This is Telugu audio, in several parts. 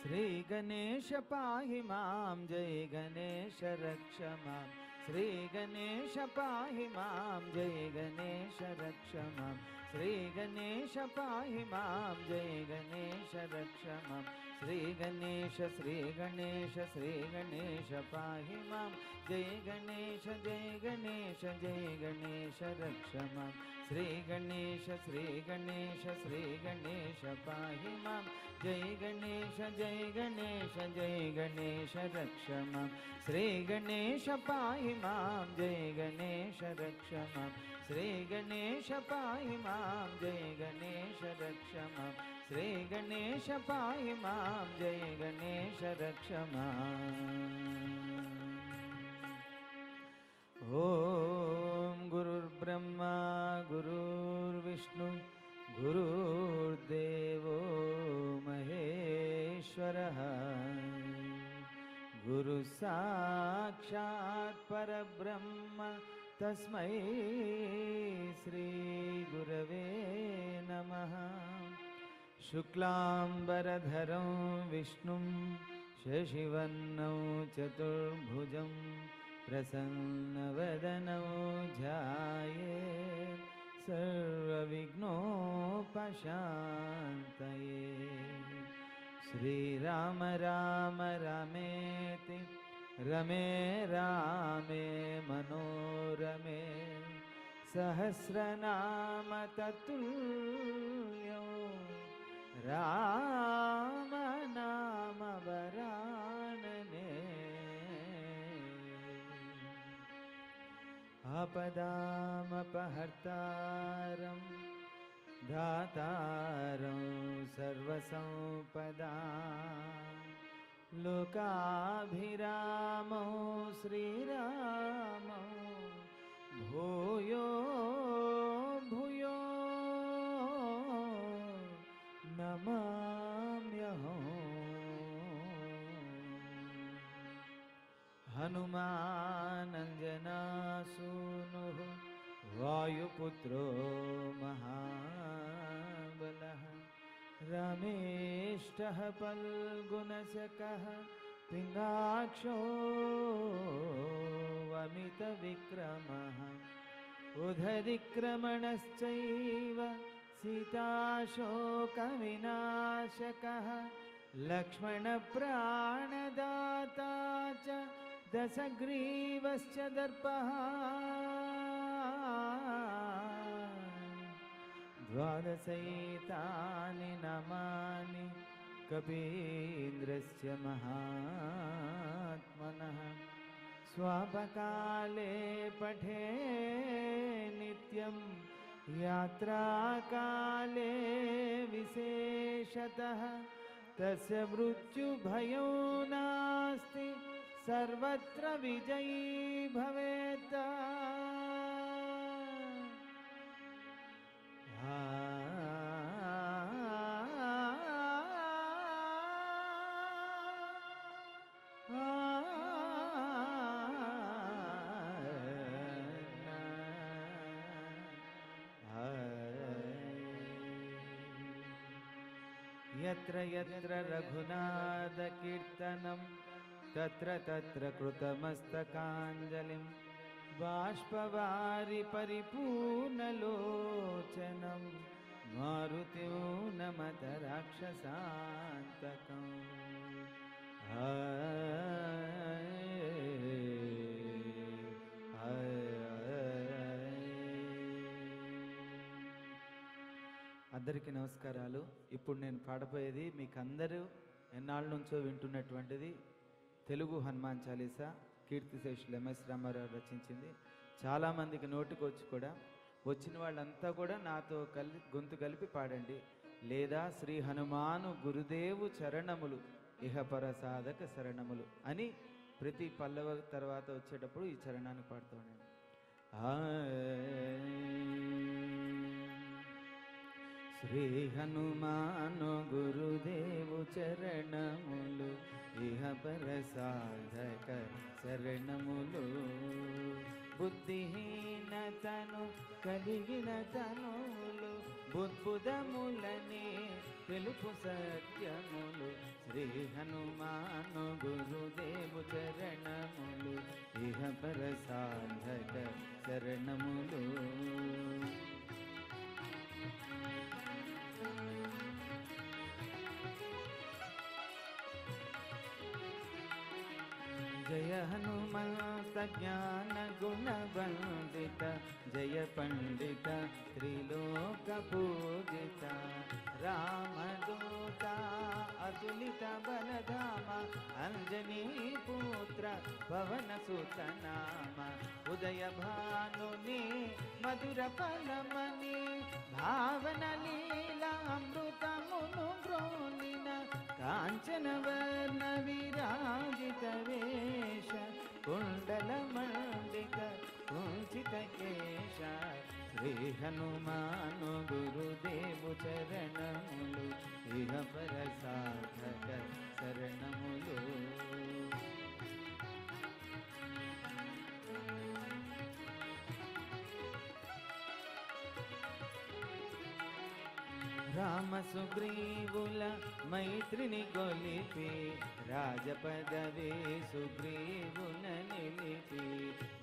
श्री गणेश पाहि मां, जय गणेश रक्ष मां। श्री गणेश पाहि मां, जय गणेश रक्ष मां। श्री गणेश पाहि मां, जय गणेश रक्ष मां। श्री गणेश श्री गणेश श्री गणेश पाहि मां, जय गणेश जय गणेश जय गणेश रक्ष मां। श्री गणेश श्री गणेश श्री गणेश पाहि मां, जय गणेश जय गणेश जय गणेश रक्ष मां। श्री गणेश पाहि मां, जय गणेश रक्ष मां। श्री गणेश पाहि मां, जय गणेश रक्ष मां। श्री गणेश पाहि मां, जय गणेश रक्ष मां। ओम गुरुर्ब्रह्मा गुरुर्विष्णु गुरुर्देवो महेश्वरः। गुरु साक्षात् परब्रह्म तस्मै श्री गुरवे नमः। शुक्लांबरधरं विष्णुं शशिवर्णं चतुर्भुजं प्रसन्नवदनं ध्यायेत् सर्वविघ्नोपशान्तये। श्रीराम राम रामेति रमे रामे मनोरमे, सहस्रनाम तत्तुल्यो राम नाम वरानने। आपदामपहर्तारं दातारं सर्वसंपदा, लोकाभिरामो श्रीरामो भूयो भूयो नमाम्यहम्। हनुमानञ्जनासूनुः वायुपुत्रो महाबलः, रमेष्टः फल्गुणशकः पिङ्गाक्षो अमितविक्रमः। उदरिक्रमणश्चैव सीताशोकविनाशकः, लक्ष्मणप्राणदाता च दशग्रीवश्च दर्पः। द्वादशैतानि नामानि कपीन्द्रस्य महात्मनः, स्वापकाले पठे नित्यं यात्राकाले विशेषतः, तस्य मृत्युभयो नास्ति सर्वत्र विजयी भवेत्। यत्र यत्र रघुनाथकीर्तनं तत्र तत्र कृतमस्तकाञ्जलिं, बाष्पवारि परिपूर्णलोचनं मारुतिं नमत राक्षसान्तकम्। అందరికీ నమస్కారాలు. ఇప్పుడు నేను పాడబోయేది మీకు అందరూ ఎన్నాళ్ళ నుంచో వింటున్నటువంటిది తెలుగు హనుమాన్ చాలీసా. కీర్తిశేషులు ఎంఎస్ రామారావు రచించింది. చాలామందికి నోటికి వచ్చి కూడా వచ్చిన వాళ్ళంతా కూడా నాతో గొంతు కలిపి పాడండి. లేదా శ్రీ హనుమాను గురుదేవు చరణములు ఇహపర సాధక శరణములు అని ప్రతి పల్లవ తర్వాత వచ్చేటప్పుడు ఈ చరణాన్ని పాడుతూ ఉండండి. శ్రీ హనుమాను గురుదేవు చరణములు ఇహ పర సాధక శరణములు. బుద్ధిహీనతను కలిగిన తనులు బుద్బుదములని తెలుపు సత్యములు. శ్రీ హనుమాను గురుదేవు చరణములు ఇహ పర సాధక శరణములు. జయ హనుమంత జ్ఞాన గుణ వందిత, జయ పండిత త్రిలోక పూజిత. రామదూత అతులిత బలధామ, అంజనీ పుత్ర పవన సుత నామ. ఉదయ భానుని మధుర ఫలమని, భావన లీలా అమృతమును గ్రోనిన. కాంచన వర్ణ విరాజిత వేష, కుండల మండిత కుంచిత కేశ. శ్రీ హనుమాను గురుదేవు చరణములు ఇహ పర సాధక శరణములు. రామ సుగ్రీవుల మైత్రిని గొలిపి, రాజపదవి సుగ్రీవున నిలిపి.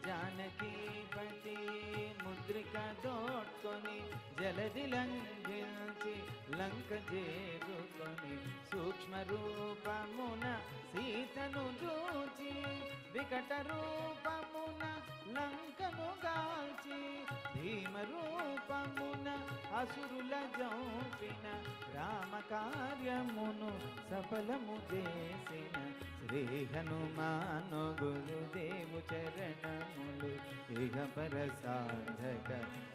జానకీపతి ముద్రిక దోడ్కొని, జలది లంఘించి లంక చేరుకొని. సూక్ష్మ రూపమున సీతను చూచి, వికట రూపమున లంకను గాల్చి. భీమ రూపమున అసురుల జంపిన, రామ కార్యమును సఫలము చేసిన. శ్రీ హనుమాను గురుదేవు చరణములు ఇహ పర సాధక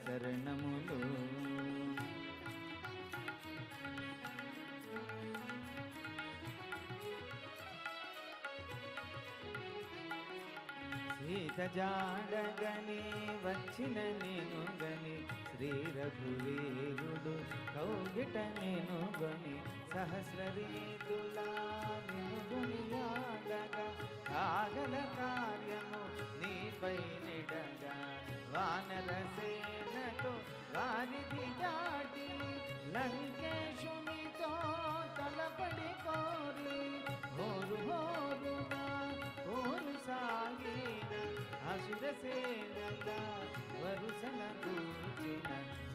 శరణములు. సీత జాడగని వచ్చిన నేను గని, శ్రీ రఘువీరుడు కౌగిట నేను గని. సహస్ర రీతులా నిను గొనియాడగా, కాగల కార్యము నీపై నిడగా. వానర సేనతో వారిది దాటి, లంకేశునితో తలపడి కోరి. హోరు హోరుగా హోరు సాగిన, అసుర సేనగా వరుసల కూర్చిన.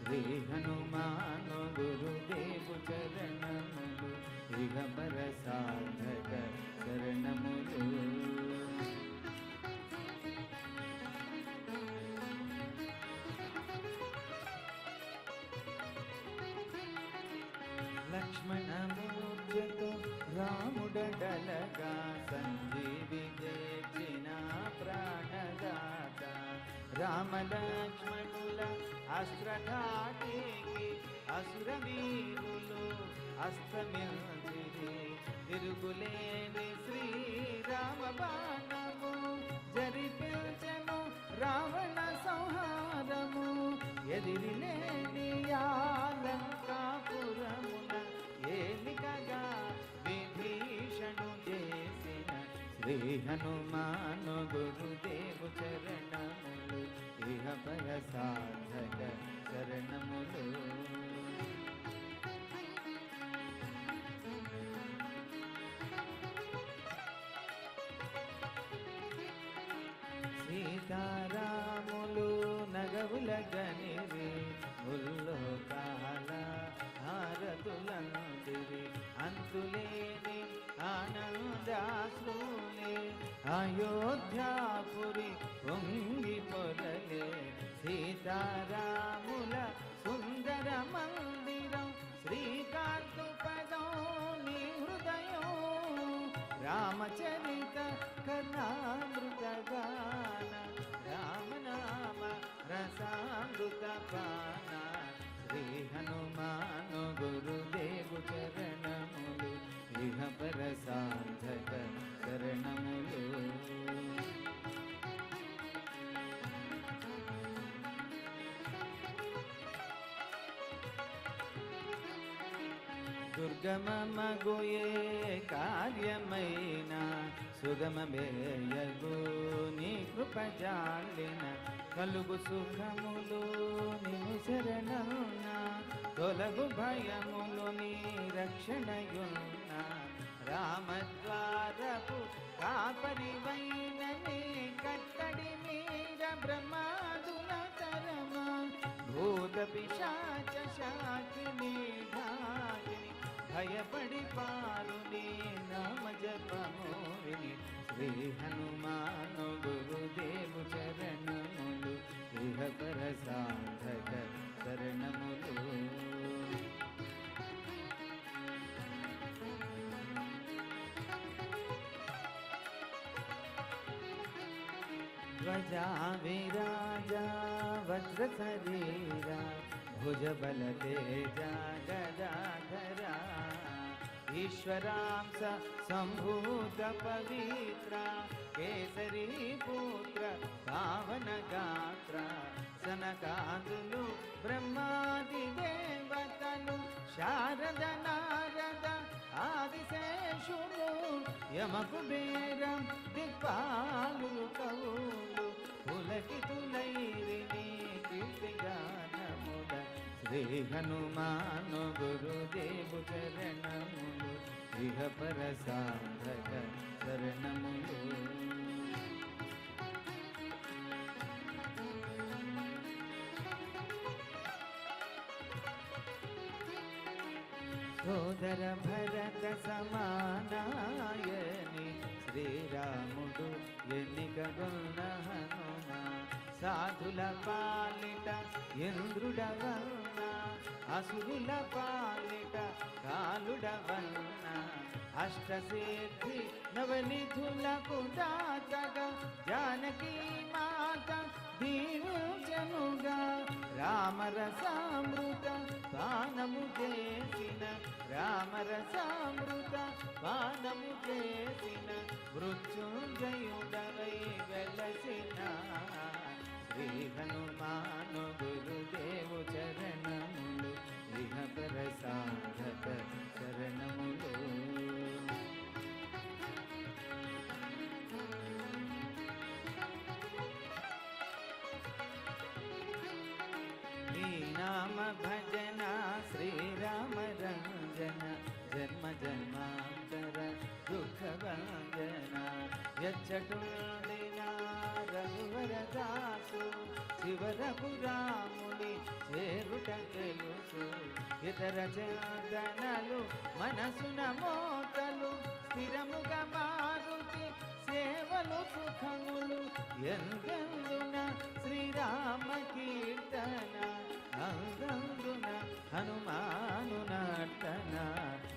శ్రీ హనుమాను గురుదేవు చరణములు ఇహ పర సాధక శరణములు. లక్ష్మణ మూర్ఛతో రాముడడలగా, సంజీవి చేసిన ప్రాణదాత. రామ లక్ష్మణుల అస్త్రఘాటికి, అసుర వీరులు అస్తమించిరి. తిరుగులేని శ్రీరామ బాణము, జరిపించెను రావణ సంహారము. ఎదిరిలేని లంకాపురమున, ఏలికగా విభీషణు చేసిన. శ్రీ హనుమాను గురుదేవు చరణములు ఇహ పర సాధక శరణములు. సీతారాములు నగవుల గనిరి, ముల్లోకాల హారతులందిరి. అంతులేని ఆనందాశ్రులే, అయోధ్యాపురి పొంగి పొరలే. సీతారాముల సుందర మందిరం, శ్రీకాంతు పదం నీ హృదయం. రామచరిత కర్ణామృత గాన, రామనామ రసామృత పాన. శ్రీ హనుమాను గురుదేవు చరణములు ఇహ పర సాధక శరణములు. దుర్గమమగుయే కార్యమైన సుగమమేయగు నీ కృపజాలిన కలుగు సుఖములు నిన్ను శరణున తొలగు భయములు నీ రక్షణయున్న రామద్వారపు కాపరివైన నీ కట్టడి మీర బ్రహ్మాదుల తరమా భూత పిశాచ శాకిని ఢాకిని భయపడి పాలు నీ నామ జపము విని శ్రీ హనుమాను గురుదేవు చరణములు ఇహపర సాధక శరణములు ध्वजा विराजा वज्र शरीरा भुजबल तेजा गदाधरा ईश्वरांस संभूत पवित्र केसरी पुत्र पावन गात्र सनकादुलु ब्रह्मादि देवतलु शारद नारद ఆదిశేషులు యమకుబేరం దిక్పాలులు కవులు పులకితులైరి నీ కీర్తిగానముల శ్రీ హనుమాను గురుదేవు చరణములు ఇహపర సాధక శరణములు సోదర భరత సమానాయని శ్రీరాముడు ఎన్నికగొన్న హనుమ సాధుల పాలిట ఇంద్రుడవన్న అసురుల పాలిట కాలుడవన్న అష్టసిద్ధి నవనిధులకు దాతగా జానకీ మాత దీవుజనుగా రామరసామృత పానము చేసిన రామరసామృత పానము చేసిన మృత్యుంజయుడవై వెలసిన శ్రీ హనుమాను గురుదేవు చరణములు ఇహపర సాధక శరణములు నామ భజన శ్రీరామ రంజన జన్మ జన్మాంతర దుఃఖ భంజన యచ్చటుండిన రఘువరదాసు శివరకు రాముని చేరుట తెలుసు ఇతర చందనలు మనసున మోతలు స్థిరముగా మారుతి సేవలు సుఖములు ఎందెందున శ్రీరామ కీర్తన అందందున హనుమాను నర్తన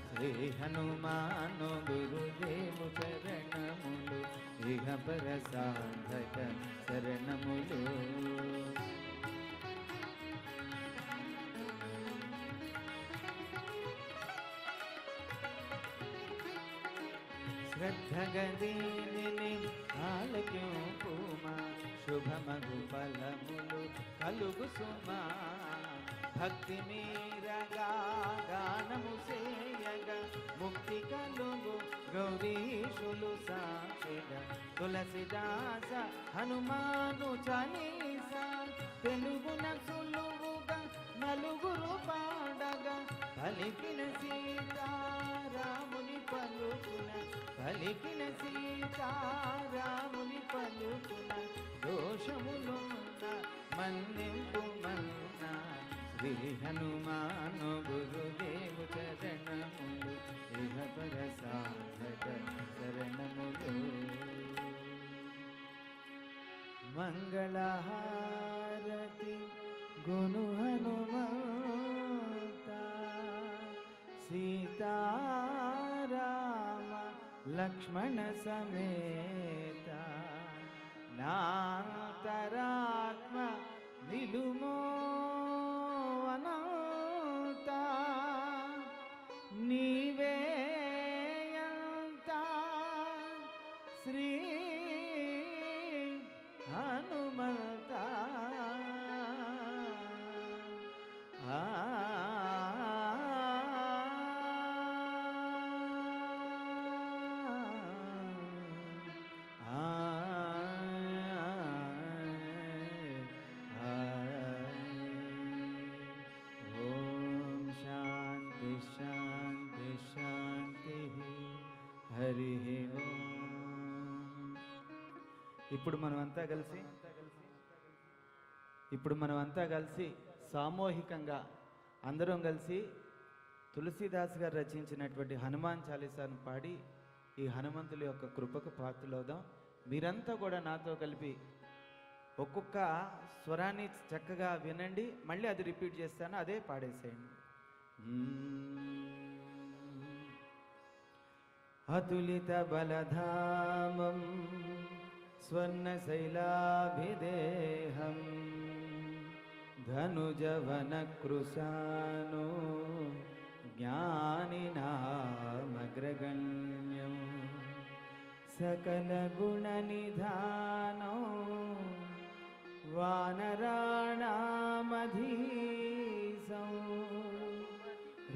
శ్రీ హనుమాను గురుదేవు చరణములు ఇహపర సాధక శరణములు శ్రద్ధగదీని ఆలక్యోపుమా శుభమగు ఫలములు కలుగు సుమా భక్తి మీరగా గానము సేయగా ముక్తి కలుగు గౌరీషులు సాక్షిగా తులసిదాస హనుమాను చాలీసా తెలుగున సులువుగా నలుగురు పాడగా పలికిన సీతారాముని పలుకున పలికిన సీతారాముని పలుకున దోషములున్న మన్నింపు మన్న శ్రీ హనుమాను గురుదేవు చరణములు ఇహపర సాధక శరణములు మంగళహారతి గును హనుమంత సీతారామ లక్ష్మణ సమేత నాంతరాత్మ నిలుమో అనంత నీవేయంత శ్రీ హనుమంత హరి ఓం. ఇప్పుడు మనమంతా కలిసి సామూహికంగా అందరం కలిసి తులసీదాస్ గారు రచించినటువంటి హనుమాన్ చాలీసాను పాడి ఈ హనుమంతుల యొక్క కృపకు పాత్రలవుదాం. మీరంతా కూడా నాతో కలిపి ఒక్కొక్క స్వరాన్ని చక్కగా వినండి, మళ్ళీ అది రిపీట్ చేస్తాను, అదే పాడేసేయండి. అతులిత బలధామం స్వర్ణశైలాభిదేహం ధనుజవనకృశానో జ్ఞానినామగ్రగణ్యం సకలగుణనిధానో వానరాణామధీశం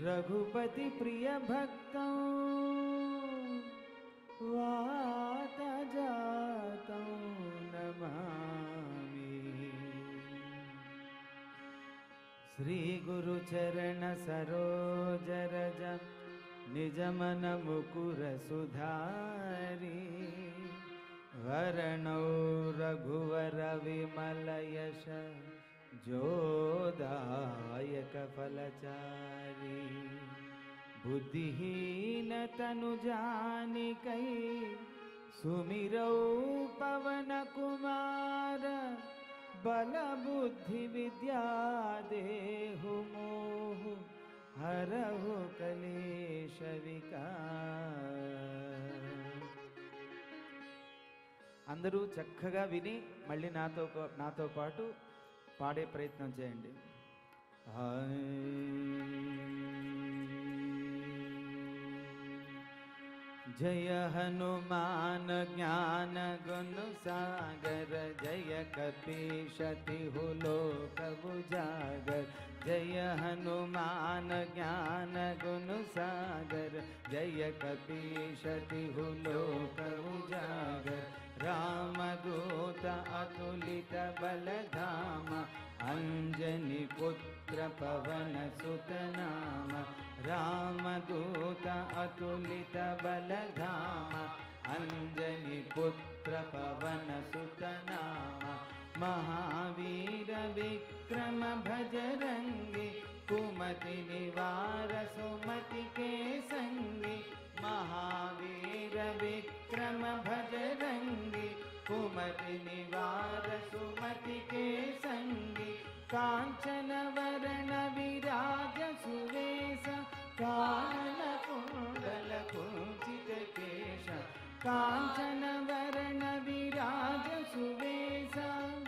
రఘుపతి ప్రియభక్తం వాతజాతం నమామి. శ్రీగురుచరణ సరోజరజ నిజమన ముకుర సుధారి వరణౌ రఘువర విమలయశ జోదాయక ఫలచారి బుద్ధిహీన తను జానికై సుమిరౌ పవన కుమార బల బుద్ధి విద్యా దేహు మోహు హరహు కలేశ వికార. అందరూ చక్కగా విని మళ్ళీ నాతో పాటు పాడే ప్రయత్నం చేయండి. జయ హనుమాన్ జ్ఞాన గుణ సాగర జయ కపీశతి లోక ఉజాగర. జయ హనుమాన్ జ్ఞాన గుణ సాగర జయ కపీశతి లోక ఉజాగర. రామదూత అతులిత బలధామ అంజని పుత్ర పవన సుతనామ. రామదూత అతులిత బలధామ అంజని పుత్ర పవన సుతనామ. మహావీర విక్రమ భజరంగి కుమతి నివార సుమతి కే సంగి. మహావీర విక్రమ భజరంగి కుమతి నివార సుమతి కే సంగి. కాంచన వరణ విరాజ సువేశ కానన కుండల కుంచిత కేశ. కాంచన వరణ విరాజ సువేశ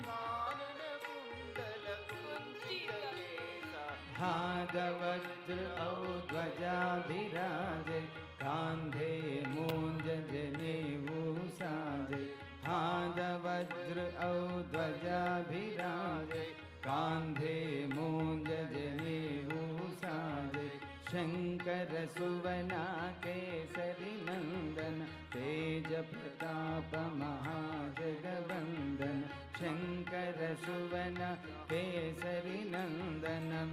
కానన కుండల కుంచిత కేశ. हादवज्र औध्वजाभिराजे कांधे मूंज जनेऊ साजे. हादवज्र औध्वजाभिराजे कांधे मूंज जनेऊ साजे. शंकर सुवना केसरी नंदन तेज प्रताप महाजगवंदन. शंकर सुवन केसरी नंदनम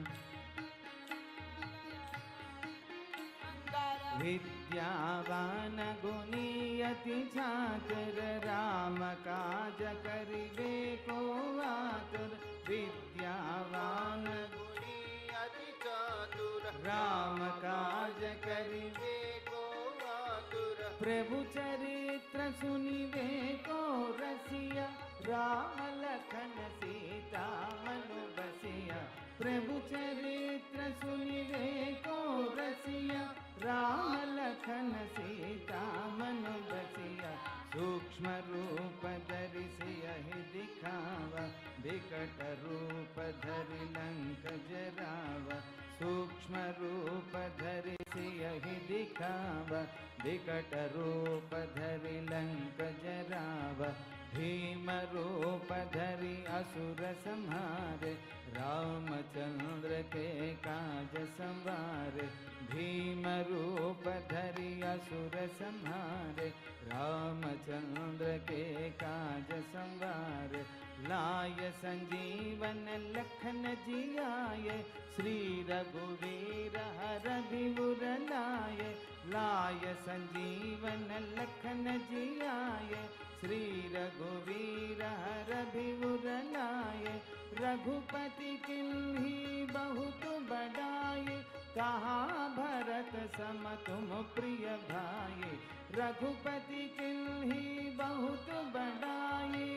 विद्यावान गुणियति छात्र राम काज करिबे को आतुर. विद्यावान गुणियति चातुर राम काज करिबे को आतुर. प्रभु चरित्र सुनिबे को रसिया राम लखन सीता मनु बसिया. प्रभु चरित्र सुनिबे को रसिया राम लखन सीता मनु बसिया. सूक्ष्म रूप धरि सियहि दिखावा विकट रूप धरि लंक जरावा. सूक्ष्म रूप धरि सियहि दिखावा विकट रूप धरि लंक जरावा. भीम रूप धरि असुर संहारे रामचंद्र के काज संवारे. भीम रूप धरि असुर संहारे रामचंद्र के काज संवारे. लाय संजीवन लखन जियाये श्री रघुवीर हर विपुर लाये. लाय संजीवन लखन जियाए, श्री रघुवीर हर विपुर लाए। रघुपति किन्ही बहुत बड़ाई, कहाँ भरत सम तुम प्रिय भाई। रघुपति किन्ही बहुत बड़ाई,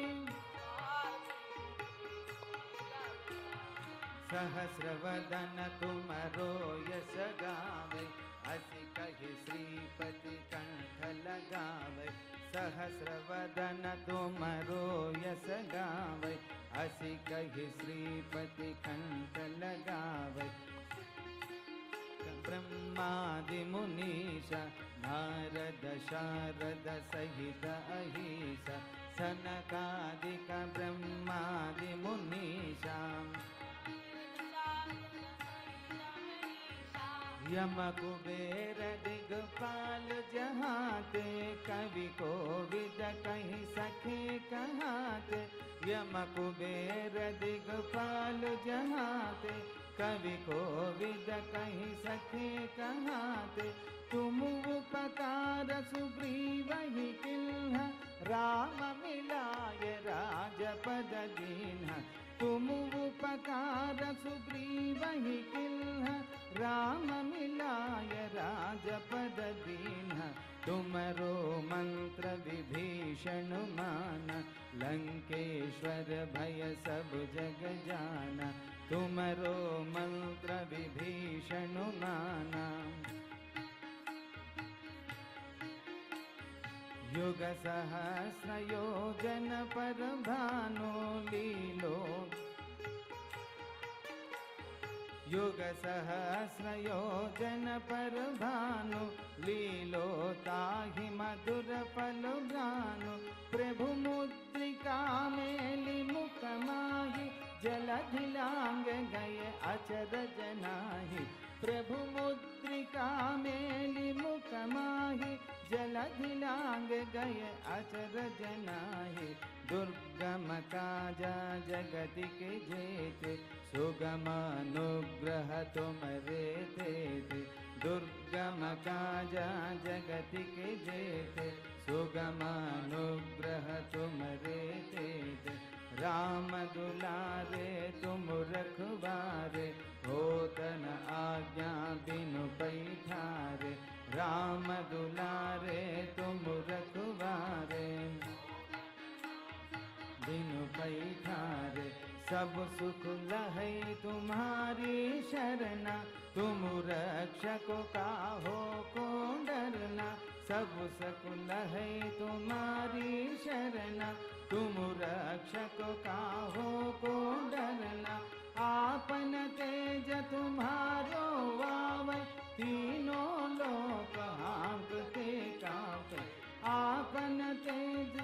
सहस्रवदन तुमरो यश गावे, असी कहि श्रीपति कंठ लगावे। सहस्रवदन तुमरो यश गावे, असी कहि श्रीपति कंठ लगावे। ब्रह्मादि मुनीषा, नारद शारद सहित अहिसा। सनकादिक ब्रह्मादि मुनीषा, यम कुबेर दिगपाल जहाते। कवि कोविद कहि सखे कहाते, यम कुबेर दिगपाल जहाते। कवि कोविद कहि सखे कहाते। तुम उपकार सुग्रीवहि किन्ह, राम मिलाय राजपद दीन्ह। तुम उपकार सुग्रीवहि किन्ह, राम मिलाय राजपद दीन्ह। तुमरो मंत्र विभीषण माना, लंकेश्वर भय सब जग जाना। तुमरो मंत्र विभीषण माना, युग सहस्र योजन पर भानु लीलो। युग सहस्र योजन पर भानु लीलो, ताहि मधुर फल जानु। प्रभु मुद्रिका मेलि मुख माहि, जलधि लांग गए अचरज नाहि। प्रभु मुद्रिका मेलि मुख माहि, जलधि लांग गए अचरज नाहि। दुर्गम काजा जगति के जेते, सुगम अनुग्रह तुमरे तेते। दुर्गम काजा जगति के जेते, सुगम अनुग्रह तुमरे तेते। राम दुलारे तुम रखवारे, होत न आज्ञा बिनु पैठारे। राम दुलारे तुम रखवारे, बिनु पैठारे। सब सुख लहै तुम्हारी शरणा, तुम रक्षक काहो को डरना। सब सुख लहै तुम्हारी शरणा, तुम रक्षक काहो को डरना। आपन तेज तुम्हारो आवे, तीनों लोक हाँकते कांपे। आपन तेज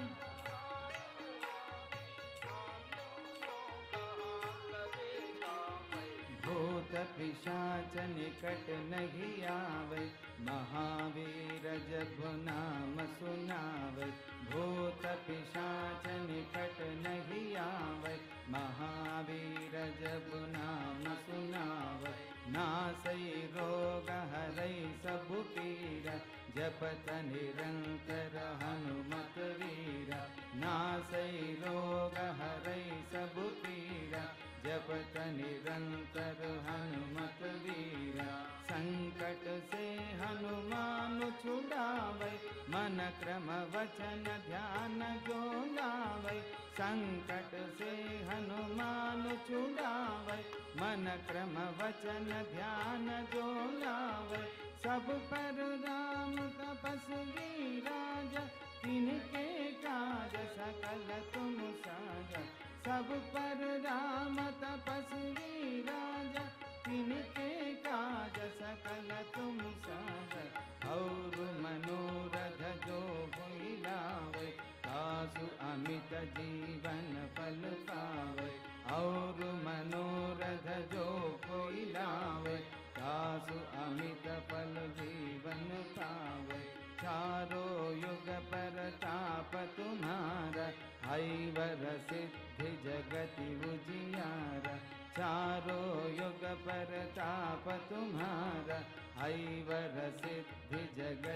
भूत पिशाच निकट नहीं आवे, महावीर जब नाम सुनावे। भूत पिशाच निकट नहीं आवे, महावीर जब नाम सुनावे। नासै रोग हरै सब पीरा, जपत निरंतर हनुमत वीरा। नासै रोग हरै सब पीरा, जपत निरंतर हनुमत वीरा। संकट से हनुमान छुड़ावै, मन क्रम वचन ध्यान जो लावै। संकट से हनुमान छुड़ावै, मन क्रम वचन ध्यान जो लावै। सब पर राम तपस्वी राजा, तिनके काज सकल तुम साजा। सब पर राम तपस्वी राजा, तिनके काज सकल तुम साजा। और मनोरथ जो होई लावे, तासु अमित जीवन फल पावे। और मनोरथ जो कोई लावे, तासु अमित फल जीवन पावे। चारों युग परताप तुम्हारा, ऐवर सिद्धि जगति उजियारा। चारों युग परताप तुम्हारा, ऐवर सिद्धि जगति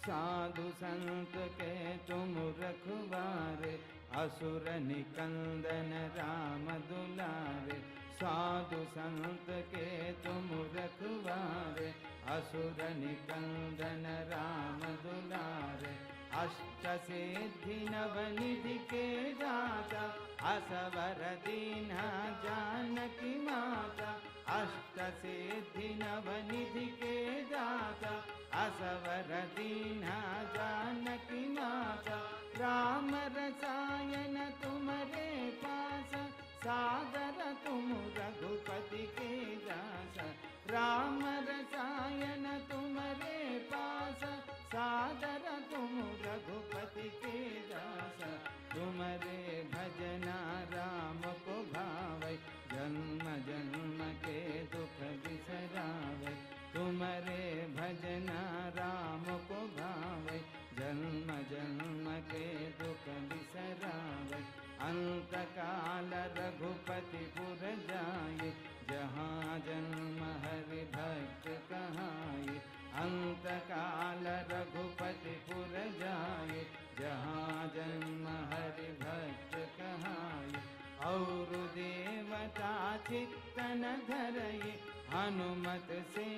साधु संत के तुम रखवारे, असुर निकंदन राम दुलारे। साधु संत के तुम रखवारे, असुर निकंदन राम दुलारे। अष्ट सिद्धि नवनिधि के दाता, असवर दीना जानकी माता। अष्ट सिद्धि नवनिधि के दाता, असवर दीना जानकी माता। राम रसायन तुम्हारे पास, सादर तुम रघुपति के दास। राम रसायन तुम्हारे पास, सादर तुम रघुपति के दास। तुम्हारे भजना राम को भावै, जन्म जन्म के दुख बिसरावै। तुम्हारे भजना राम को भावै, जन्म जन्म के दुख बिसरावै। अंत काल रघुपति पुर जाए, जहाँ जन्म हरि भक्त कहाए। अंत काल रघुपति पुर जाए, जहाँ जन्म हरि भक्त कहाए। और देवता चित्तन धरई, हनुमत से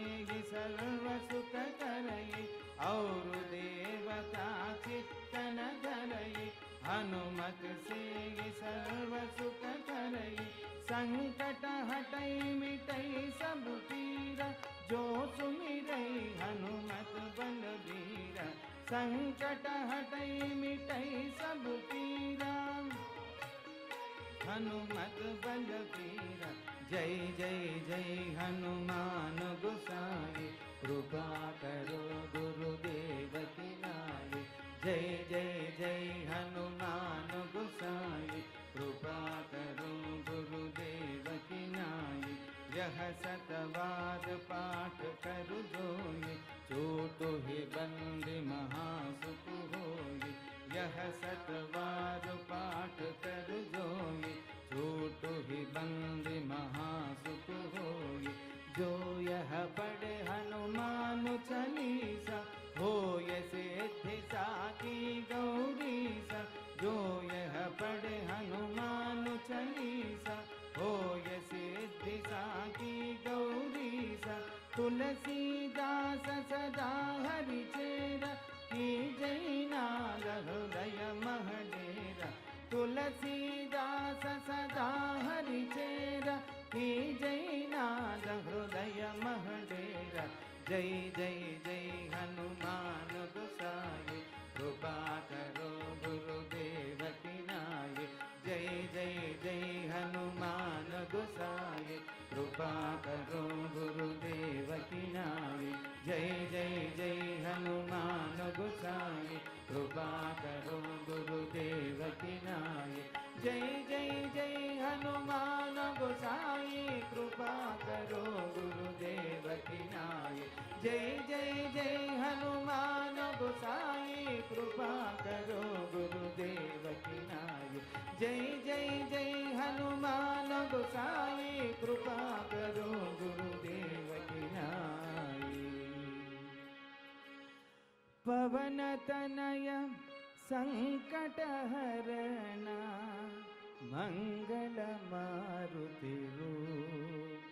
सर्व सुख करई। और देवता चित्तन धरई, हनुमत से सर्व सुख करई। संकट हटई मिटई सब पीरा, जो सुमिरई हनुमत बलबीरा। संकट हटई मिटई सब पीरा, हनुमत बलबीरा। जय जय जय हनुमान गोसाई, कृपा करो गुरुदेव की नाई। जय जय जय हनुमान गोसाई, कृपा करो गुरुदेव की नाई। यह सतवार पाठ करु जोई, चोटु ही बंदी महासुख होई। यह सतवार पाठ करु जोई, चोटु ही बंदी महासुख होई। जो यह पढ़े हनुमान चालीसा, होय सिद्धि साखी गौरीसा। जो यह पढ़े हनुमान चालीसा, होय सिद्धि साखी गौरीसा। तुलसीदास सदा हरि चेरा, की जय नाद हृदय महडेरा। तुलसीदास सदा हरि चेरा, की जय नाद हृदय महडेरा। जय जय जय हनुमान गोसाई, कृपा करो गुरुदेव की नाई। जय जय जय हनुमान गोसाई, कृपा करो गुरुदेव की नाई। जय जय जय हनुमान गोसाई, कृपा करो गुरुदेव की नाई। जय जय जय हनुमान गोसाई, कृपा करो गुरुदेव की नाई। जय जय जय हनुमान गोसाई, कृपा करो गुरुदेव की नाई। जय जय जय हनुमान गोसाई, कृपा करो गुरुदेव की नाई। पवन तनय संकट हरना, मंगल मारुति रूप।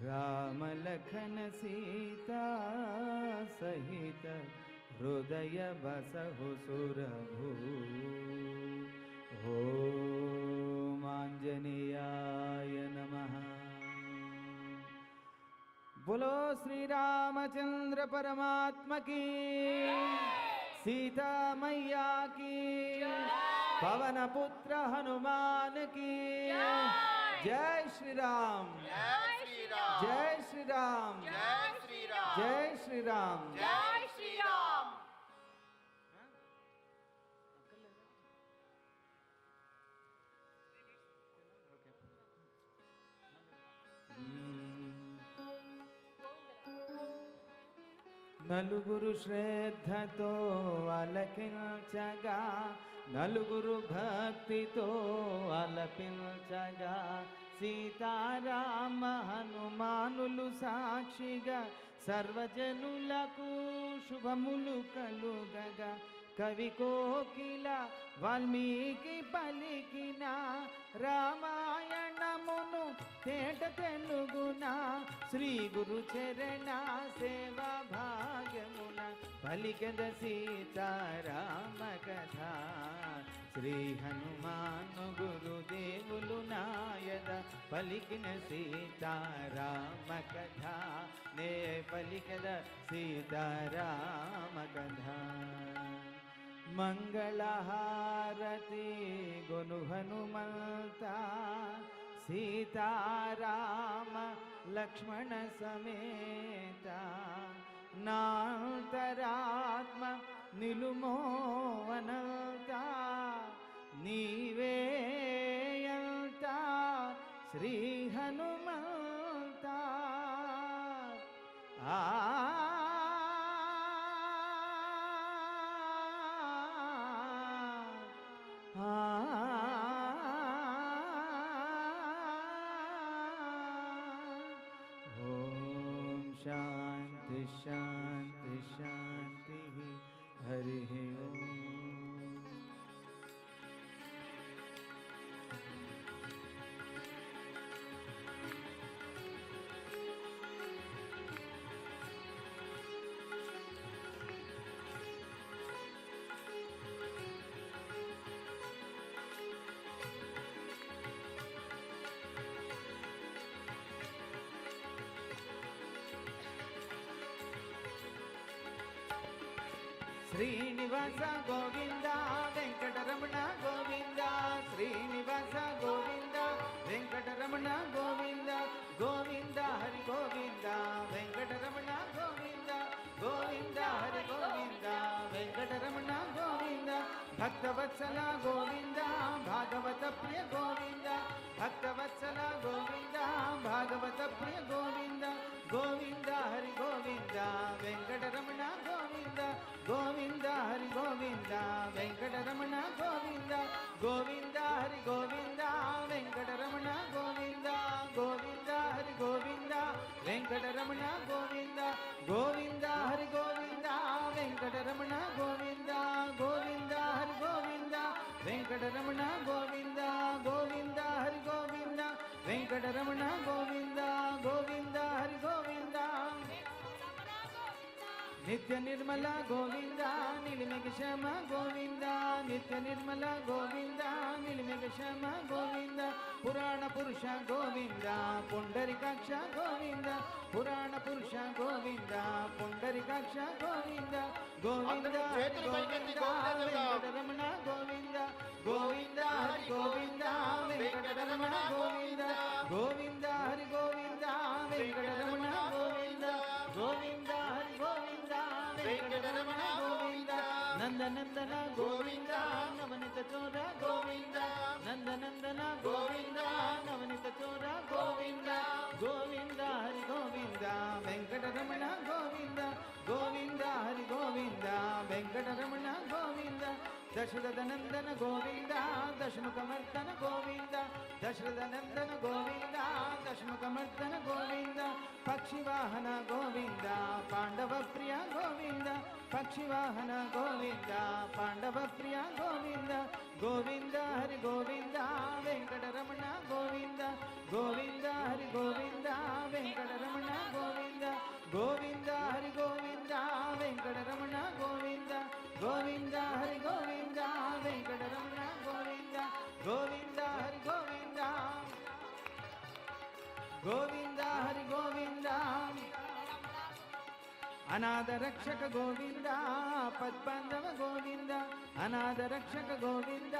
राम लखन सीता सहित, हृदय बसहु सुरभूप। ओम आंजनेयाय नमः। बोलो श्री रामचंद्र परमात्मा की, सीता मैया की, पवन पुत्र हनुमान की। जय श्री राम, जय श्री राम, जय श्री राम, जय श्री राम, जय श्री राम। जय श्री राम। నలుగురు శ్రద్ధతో ఆలకించగా, నలుగురు భక్తితో ఆలపించగా, సీతారామ హనుమానులు సాక్షిగా సర్వజనులకు శుభములు కలుగగా కవి కోకిల వాల్మీకి పలికిన రామాయణమును తేట తెలుగున శ్రీ గురు చరణ సేవా భాగ్యమున పలికెద సీతారామ కథ శ్రీ హనుమాను గురుదేవులు నాయద పలికిన సీతారామ కథ నే పలికెద సీతారామ కథ మంగళహారతి గొను హనుమంత సీతారామ లక్ష్మణ సమేత నాంతరాత్మ నిలుమోవనంత నీవేయంత శ్రీ హనుమంత ఆ शांति शांति शांति हरि ओम। శ్రీనివాస గోవింద వెంకటరమణ గోవింద శ్రీనివాస గోవింద వెంకటరమణ గోవింద గోవింద హరి గోవింద వెంకటరమణ గోవింద గోవింద హరి గోవింద వెంకటరమణ గోవింద భక్తవత్సల గోవింద భాగవత ప్రియ గోవింద భక్తవత్సల గోవింద భాగవత ప్రియ గోవింద గోవింద హరి గోవింద వెంకటరమణ గోవింద గోవింద హరి గోవింద వెంకటరమణ గోవింద గోవింద హరి గోవింద వెంకటరమణ గోవింద గోవింద హరి గోవింద వెంకటరమణ గోవింద గోవింద హరి గోవింద వెంకటరమణ గోవింద గోవింద హరి గోవింద వెంకటరమణ గోవింద గోవింద హరి గోవింద వెంకటరమణ గోవింద గోవింద హరి గోవింద నిత్య నిర్మల గోవింద నిలిమెగ శ్యామ గోవింద నిత్య నిర్మల గోవింద నిలిమెగ శ్యామ గోవింద పురాణ పురుష గోవింద పుండరికాక్ష గోవింద పురాణ పురుష గోవింద పుండరికాక్ష గోవింద గోవింద గోవింద వెంకటరమణ గోవింద గోవింద హరి గోవింద వెంకటరమణ గోవింద గోవింద హరి గోవింద వెంకటరమణ గోవింద గోవింద హరి గోవింద వెంకటరమణ గోవింద నందనందన గోవింద నవనిత చోర గోవింద నందనందన గోవింద నవనిత చోర గోవింద గోవింద హరి గోవింద వెంకటరమణ గోవింద గోవింద హరి గోవింద వెంకటరమణ గోవింద దశరథ నందన గోవింద దశముఖమర్దన గోవింద దశరథ నందన గోవింద దశముఖమర్దన గోవింద పక్షివాహన గోవింద పాండవ ప్రియ గోవింద పక్షివాహన గోవింద పాండవ ప్రియ గోవింద గోవింద హరి గోవింద వెంకటరమణ గోవింద గోవింద హరి గోవింద వెంకటరమణ గోవింద గోవింద హరి గోవింద వెంకటరమణ గోవింద గోవింద హరి గోవింద వెంకటరమణ గోవింద గోవింద హరి గోవింద గోవింద హరి గోవింద అనాథ రక్షక గోవింద పద్బాంధవ గోవింద అనాథ రక్షక గోవింద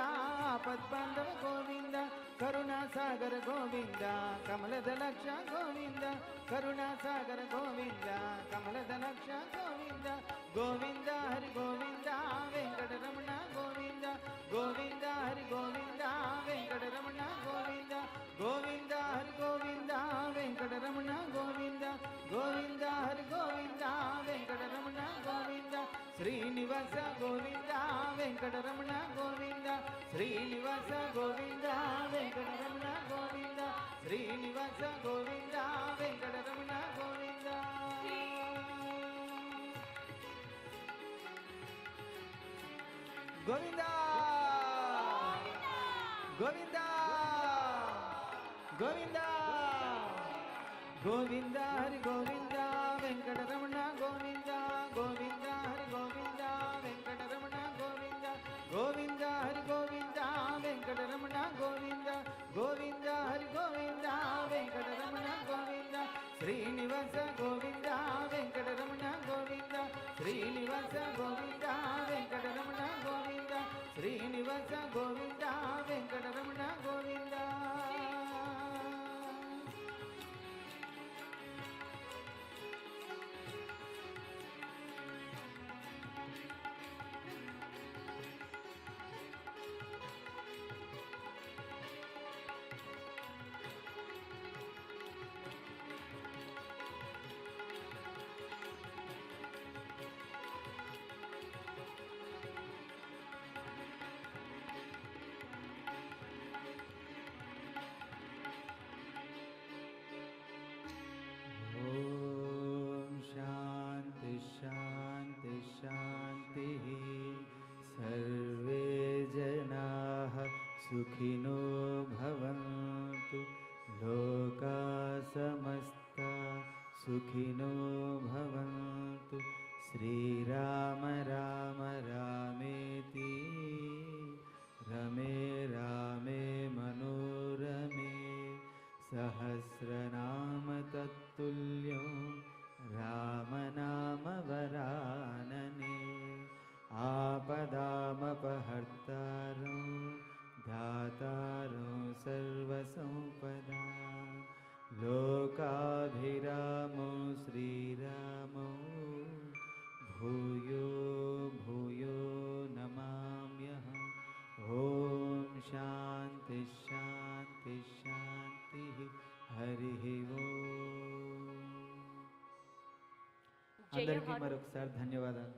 పద్బాంధవ గోవింద కరుణాసాగర గోవింద కమలదలక్ష గోవింద కరుణాసాగర గోవింద కమలదలక్ష గోవింద గోవింద హరి గోవింద వెంకటరమణ గోవింద గోవింద హరి గోవింద వెంకటరమణ గోవింద గోవింద హరి గోవింద వెంకటరమణ గోవింద గోవింద హరి గోవింద వెంకటరమణ గోవింద శ్రీనివాస గోవింద వెంకటరమణ గోవింద శ్రీనివాస గోవింద వెంకటరమణ గోవింద శ్రీనివాస గోవింద వెంకటరమణ గోవింద గోవింద గోవింద గోవింద గోవింద హరి గోవింద వెంకటరమణ గోవింద గోవింద హరి గోవింద వెంకటరమణ గోవింద గోవింద హరి గోవింద వెంకటరమణ గోవింద గోవింద హరి గోవింద వెంకటరమణ గోవింద శ్రీనివాస గోవింద వెంకటరమణ గోవింద శ్రీనివాస గోవింద వెంకటరమణ గోవింద శ్రీనివాస గోవింద వెంకటరమణ గోవింద सुखिनो भवन्तु लोका समस्ता सुखिनो भवन्तु श्रीराम राम रामेति रमे रामे मनोरमे सहस्रनाम तत्तुल्यो रामनाम वरानने आपदामपहर्तारं दातारो सर्वसंपदा लोकाभिरामो श्रीरामो भूयो भूयो नमाम्यहम् ॐ शान्ति शान्ति शान्तिः हरिः ओम्। అందరికీ మరొకసారి ధన్యవాదాలు।